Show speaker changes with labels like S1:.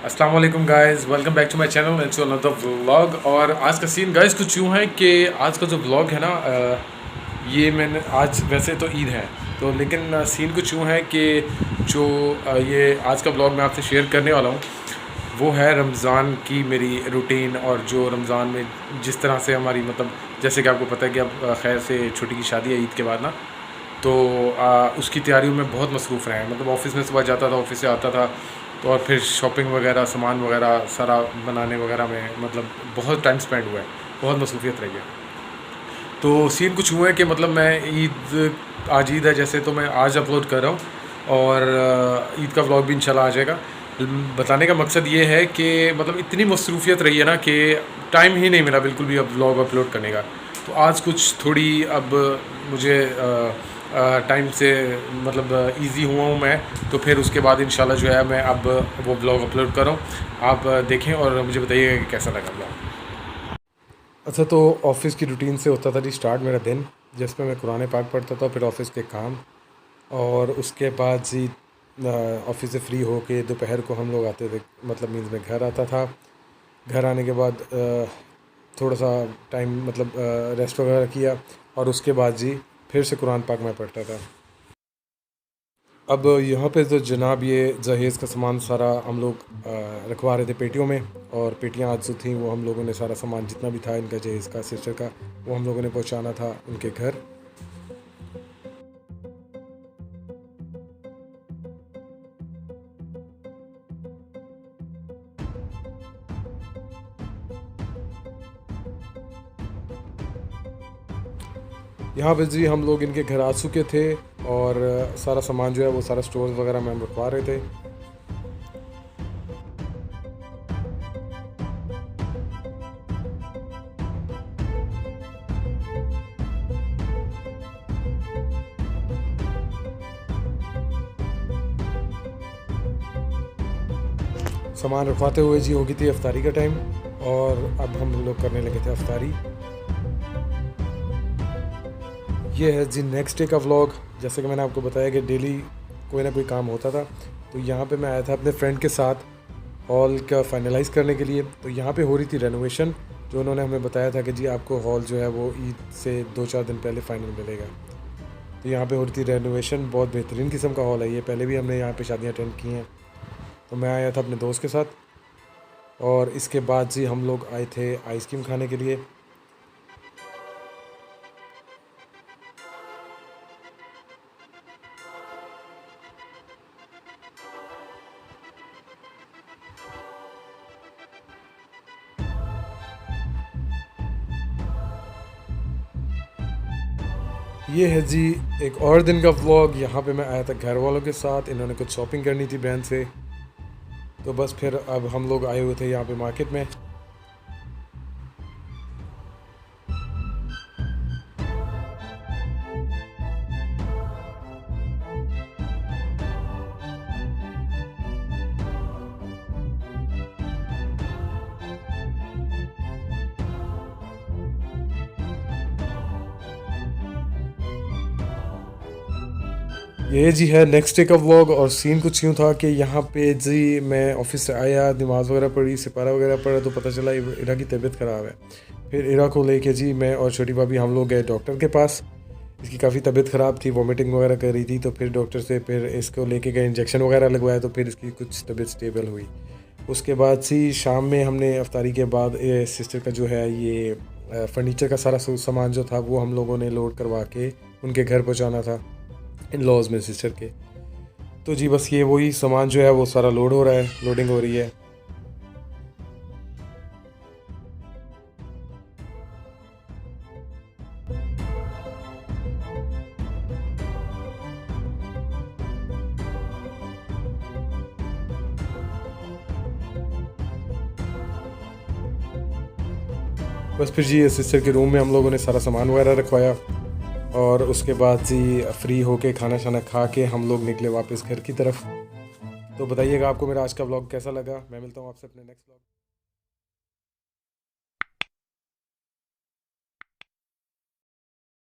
S1: अस्सलाम वालेकुम guys, welcome back to my channel and to another vlog. और आज का सीन गाइस कुछ यूँ है कि आज का जो व्लॉग है ना, ये मैंने आज वैसे तो ईद है तो, लेकिन सीन कुछ यूँ है कि जो ये आज का व्लॉग मैं आपसे शेयर करने वाला हूँ वो है रमज़ान की मेरी रूटीन। और जो रमज़ान में जिस तरह से हमारी मतलब जैसे कि आपको पता है कि अब खैर से छोटी की शादी है ईद के बाद ना, तो उसकी तैयारियों में बहुत मसरूफ़ रहे हैं। मतलब ऑफ़िस में सुबह जाता था, ऑफ़िस से आता था तो और फिर शॉपिंग वगैरह सामान वगैरह सारा बनाने वगैरह में मतलब बहुत टाइम स्पेंड हुआ है, बहुत मसरूफ़ियत रही है। तो सीन कुछ हुआ है कि मतलब मैं आज ईद है जैसे, तो मैं आज अपलोड कर रहा हूँ और ईद का व्लॉग भी इंशाल्लाह आ जाएगा। बताने का मकसद ये है कि मतलब इतनी मसरूफ़ियत रही है ना कि टाइम ही नहीं मिला बिल्कुल भी अब व्लॉग अपलोड करने का। तो आज कुछ थोड़ी अब मुझे टाइम से मतलब इजी हुआ हूँ मैं, तो फिर उसके बाद इंशाल्लाह जो है मैं अब वो ब्लॉग अपलोड कर रहा हूँ। आप देखें और मुझे बताइए कि कैसा लगा ब्लॉग। अच्छा, तो ऑफ़िस की रूटीन से होता था जी स्टार्ट मेरा दिन, जिसमें मैं कुरान पाक पढ़ता था, फिर ऑफ़िस के काम और उसके बाद जी ऑफ़िस से फ्री होके दोपहर को हम लोग आते थे, मतलब मीन्स मैं घर आता था। घर आने के बाद थोड़ा सा टाइम मतलब रेस्ट वगैरह किया और उसके बाद जी फिर से कुरान पाक में पढ़ता था। अब यहाँ पे तो जनाब ये जहेज़ का सामान सारा हम लोग रखवा रहे थे पेटियों में, और पेटियाँ आज जो थी वो हम लोगों ने सारा सामान जितना भी था इनका जहेज़ का सिस्टर का, वो हम लोगों ने पहुँचाना था उनके घर। यहाँ पे जी हम लोग इनके घर आ चुके थे और सारा सामान जो है वो सारा स्टोर वगैरह में हम रखवा रहे थे। सामान रखवाते हुए जी हो गई थी अफ्तारी का टाइम, और अब हम लोग करने लगे थे अफ्तारी। ये है जी नेक्स्ट डे का व्लॉग। जैसे कि मैंने आपको बताया कि डेली कोई ना कोई काम होता था, तो यहाँ पे मैं आया था अपने फ्रेंड के साथ हॉल का फाइनलाइज़ करने के लिए। तो यहाँ पे हो रही थी रेनोवेशन, जो उन्होंने हमें बताया था कि जी आपको हॉल जो है वो ईद से 2-4 दिन पहले फ़ाइनल मिलेगा। तो यहाँ पे हो रही थी रेनोवेशन, बहुत बेहतरीन किस्म का हॉल है ये, पहले भी हमने यहाँ पे शादियाँ अटेंड की हैं। तो मैं आया था अपने दोस्त के साथ और इसके बाद जी हम लोग आए थे आइसक्रीम खाने के लिए। ये है जी एक और दिन का व्लॉग। यहाँ पे मैं आया था घर वालों के साथ, इन्होंने कुछ शॉपिंग करनी थी बहन से, तो बस फिर अब हम लोग आए हुए थे यहाँ पे मार्केट में। ये जी है नेक्स्ट डे का व्लॉग, और सीन कुछ यूँ था कि यहाँ पे जी मैं ऑफिस से आया, नमाज़ वगैरह पढ़ी, सिपारा वगैरह पढ़ा, तो पता चला इरा की तबीयत ख़राब है। फिर इरा को लेके जी मैं और छोटी भाभी हम लोग गए डॉक्टर के पास। इसकी काफ़ी तबीयत ख़राब थी, वॉमिटिंग वगैरह कर रही थी, तो फिर डॉक्टर से फिर इसको लेके गए, इंजेक्शन वगैरह लगवाया, तो फिर इसकी कुछ तबीयत स्टेबल हुई। उसके बाद सी शाम में हमने अफ्तारी के बाद सिस्टर का जो है ये फर्नीचर का सारा सामान जो था वो हम लोगों ने लोड करवा के उनके घर पहुँचाना था, इन लॉज में सिस्टर के। तो जी बस ये वही सामान जो है वो सारा लोड हो रहा है, लोडिंग हो रही है। बस फिर जी सिस्टर के रूम में हम लोगों ने सारा सामान वगैरह रखवाया, और उसके बाद जी फ्री होके खाना शाना खा के हम लोग निकले वापस घर की तरफ। तो बताइएगा आपको मेरा आज का व्लॉग कैसा लगा। मैं मिलता हूँ आपसे अपने नेक्स्ट व्लॉग।